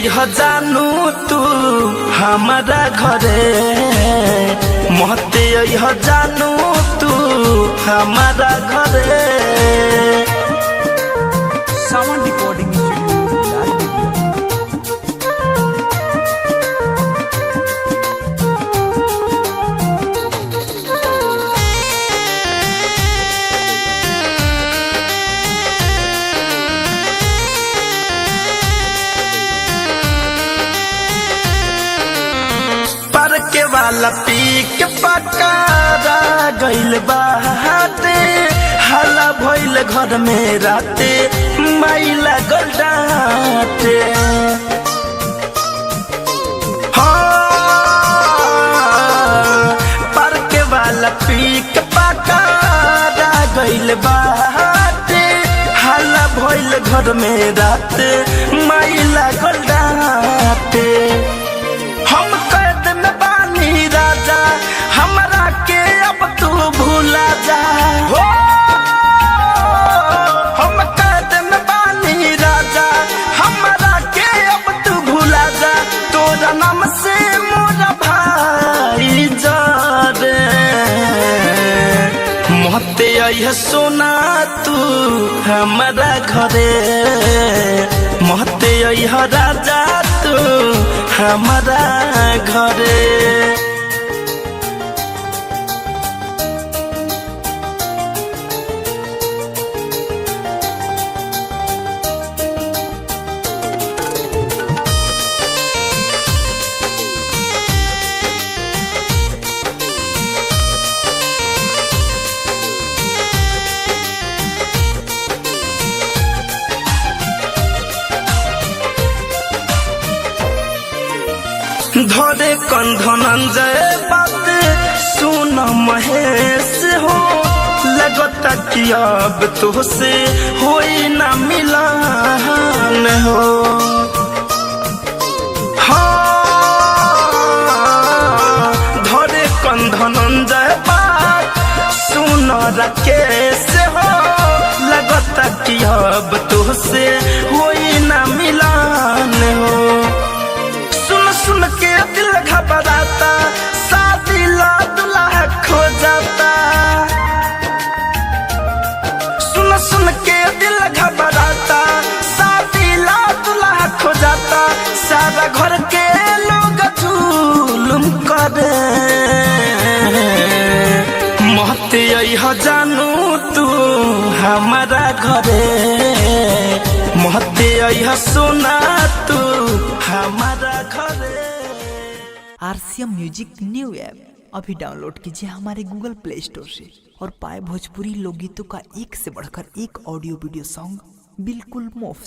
यह जानू तू हमारा घरे महते यह जानू तू हमारा घरे सावन रिकॉर्डिंग के वाला पी के पकारा गइल बाटे हला भइल घर में राते माइला गलडाटे पर के वाला पी के पकारा गइल बाटे हला भइल घर में राते माइला गलडाटे हम कैद में बानी राजा हमरा के अब तू भूला जा हो हम कैद में बानी राजा हमरा के अब तू भूला जा तोरा नाम से मोरा भाई जारे महते आई सोना तू हमारा घरे महते आई राजा तू हमारा घरे धरे कंधनंजय बात सुन महेश हो लगता कि अब तुझसे होई ना मिलन हो धरे कंधनंजय बात सुन राकेश हो लगता कि अब तुझसे होई ना मिलन हो सुन के दिल घबराता शादी ला दुल्हा खो जाता सुन के दिल घबराता शादी ला दुल्हा खो जाता सारा घर के लोग जुलुम करे महते यह जानू तू हमारा घरे महते यह सोना तू हमारा घरे। आरसीएम म्यूजिक न्यू ऐप अभी डाउनलोड कीजिए हमारे गूगल प्ले स्टोर से और पाए भोजपुरी लोकगीतों का एक से बढ़कर एक ऑडियो वीडियो सॉन्ग बिल्कुल मुफ्त।